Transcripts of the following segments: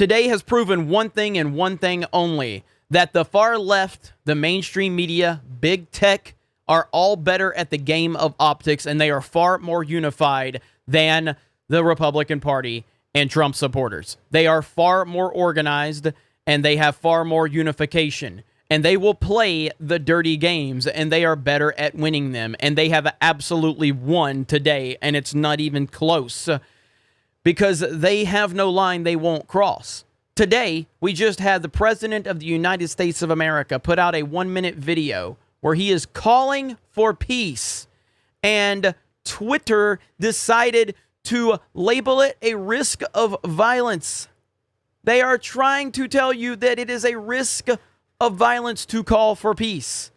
Today has proven one thing and one thing only, that the far left, the mainstream media, big tech, are all better at the game of optics, and they are far more unified than the Republican Party and Trump supporters. They are far more organized, and they have far more unification. And they will play the dirty games, and they are better at winning them. And they have absolutely won today, and it's not even close, because they have no line they won't cross. Today, we just had the President of the United States of America put out a 1-minute video where he is calling for peace, and Twitter decided to label it a risk of violence. They are trying to tell you that it is a risk of violence to call for peace.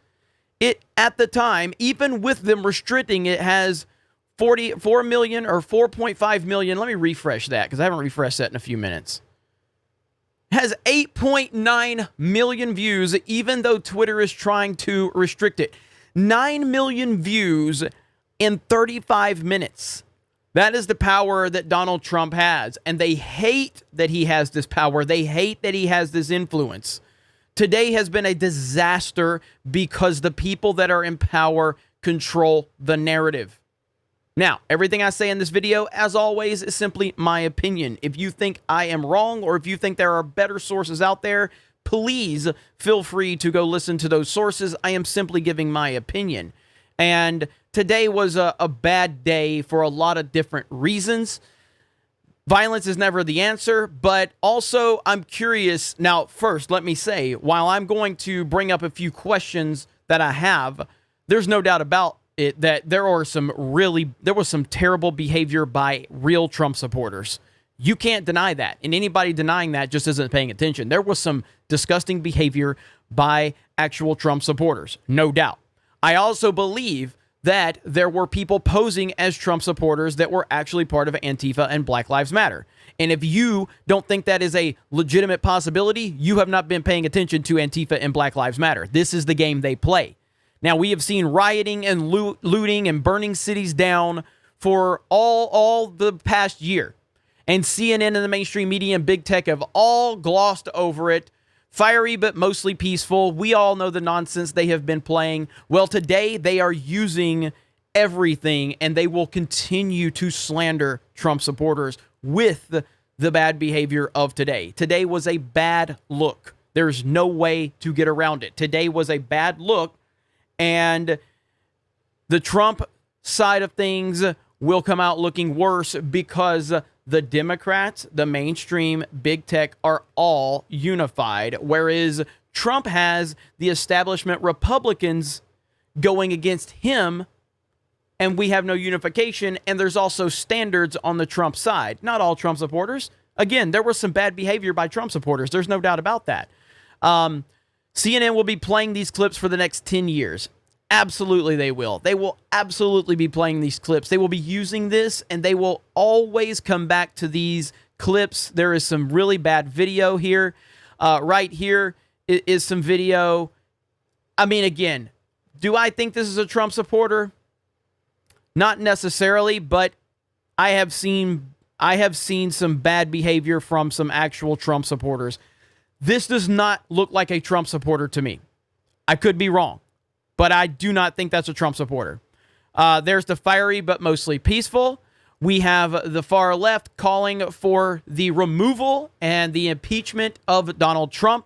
It, at the time, even with them restricting it, has 44 million or 4.5 million. Let me refresh that because I haven't refreshed that in a few minutes. Has 8.9 million views, even though Twitter is trying to restrict it. 9 million views in 35 minutes. That is the power that Donald Trump has. And they hate that he has this power. They hate that he has this influence. Today has been a disaster because the people that are in power control the narrative. Now, everything I say in this video, as always, is simply my opinion. If you think I am wrong, or if you think there are better sources out there, please feel free to go listen to those sources. I am simply giving my opinion. And today was a bad day for a lot of different reasons. Violence is never the answer, but also I'm curious. Now, first, let me say, while I'm going to bring up a few questions that I have, there's no doubt about it that there was some terrible behavior by real Trump supporters. You can't deny that. And anybody denying that just isn't paying attention. There was some disgusting behavior by actual Trump supporters, no doubt. I also believe that there were people posing as Trump supporters that were actually part of Antifa and Black Lives Matter. And if you don't think that is a legitimate possibility, you have not been paying attention to Antifa and Black Lives Matter. This is the game they play. Now, we have seen rioting and looting and burning cities down for all the past year. And CNN and the mainstream media and big tech have all glossed over it. Fiery, but mostly peaceful. We all know the nonsense they have been playing. Well, today they are using everything, and they will continue to slander Trump supporters with the bad behavior of today. Today was a bad look. There's no way to get around it. Today was a bad look, and the Trump side of things will come out looking worse because the Democrats, the mainstream, big tech are all unified, whereas Trump has the establishment Republicans going against him, and we have no unification, and there's also standards on the Trump side. Not all Trump supporters. Again, there was some bad behavior by Trump supporters. There's no doubt about that. CNN will be playing these clips for the next 10 years. Absolutely, they will. They will absolutely be playing these clips. They will be using this, and they will always come back to these clips. There is some really bad video here. Right here is some video. I mean, again, do I think this is a Trump supporter? Not necessarily, but I have seen some bad behavior from some actual Trump supporters. This does not look like a Trump supporter to me. I could be wrong, but I do not think that's a Trump supporter. There's the fiery but mostly peaceful. We have the far left calling for the removal and the impeachment of Donald Trump.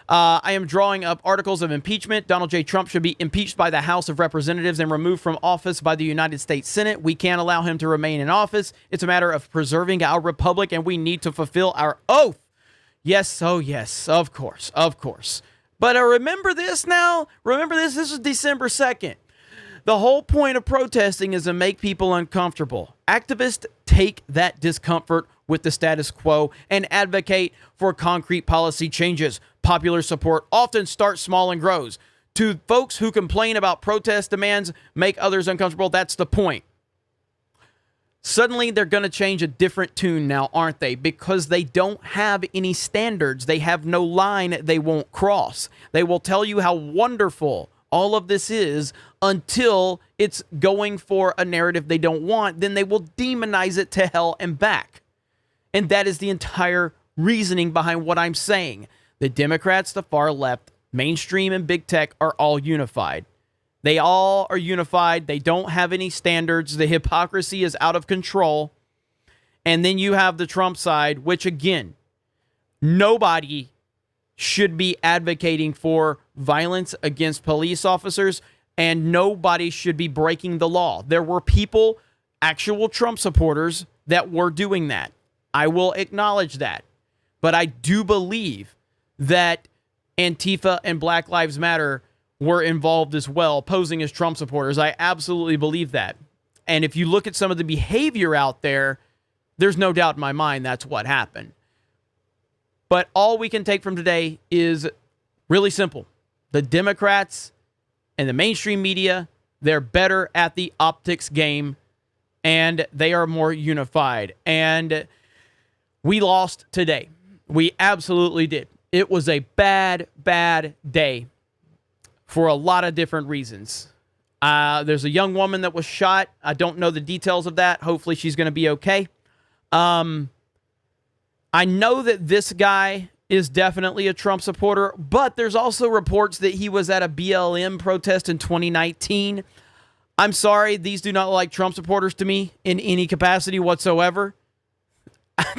I am drawing up articles of impeachment. Donald J. Trump should be impeached by the House of Representatives and removed from office by the United States Senate. We can't allow him to remain in office. It's a matter of preserving our republic, and we need to fulfill our oath. Yes, oh yes, of course, of course. But remember this now? Remember this? This is December 2nd. The whole point of protesting is to make people uncomfortable. Activists take that discomfort with the status quo and advocate for concrete policy changes. Popular support often starts small and grows. To folks who complain about protest demands make others uncomfortable, that's the point. Suddenly, they're going to change a different tune now, aren't they? Because they don't have any standards. They have no line they won't cross. They will tell you how wonderful all of this is until it's going for a narrative they don't want. Then they will demonize it to hell and back. And that is the entire reasoning behind what I'm saying. The Democrats, the far left, mainstream, and big tech are all unified. They all are unified. They don't have any standards. The hypocrisy is out of control. And then you have the Trump side, which, again, nobody should be advocating for violence against police officers, and nobody should be breaking the law. There were people, actual Trump supporters, that were doing that. I will acknowledge that. But I do believe that Antifa and Black Lives Matter were involved as well, posing as Trump supporters. I absolutely believe that. And if you look at some of the behavior out there, there's no doubt in my mind that's what happened. But all we can take from today is really simple. The Democrats and the mainstream media, they're better at the optics game, and they are more unified. And we lost today. We absolutely did. It was a bad, bad day for a lot of different reasons. There's a young woman that was shot. I don't know the details of that. Hopefully she's going to be okay. I know that this guy is definitely a Trump supporter, but there's also reports that he was at a BLM protest in 2019. I'm sorry, these do not look like Trump supporters to me in any capacity whatsoever.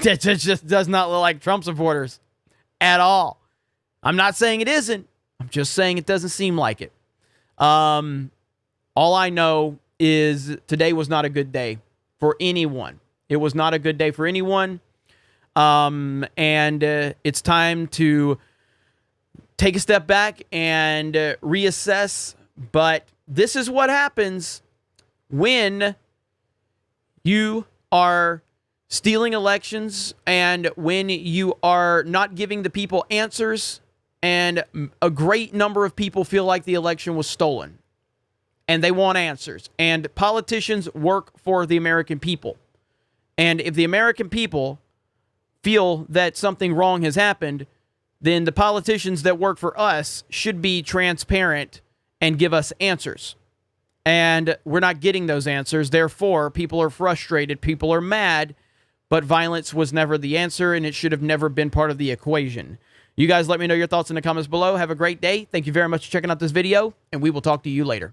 That just does not look like Trump supporters at all. I'm not saying it isn't. I'm just saying it doesn't seem like it. All I know is today was not a good day for anyone. It was not a good day for anyone. And it's time to take a step back and reassess. But this is what happens when you are stealing elections and when you are not giving the people answers. And a great number of people feel like the election was stolen and they want answers. And politicians work for the American people. And if the American people feel that something wrong has happened, then the politicians that work for us should be transparent and give us answers. And we're not getting those answers. Therefore, people are frustrated. People are mad. But violence was never the answer, and it should have never been part of the equation. You guys let me know your thoughts in the comments below. Have a great day. Thank you very much for checking out this video, and we will talk to you later.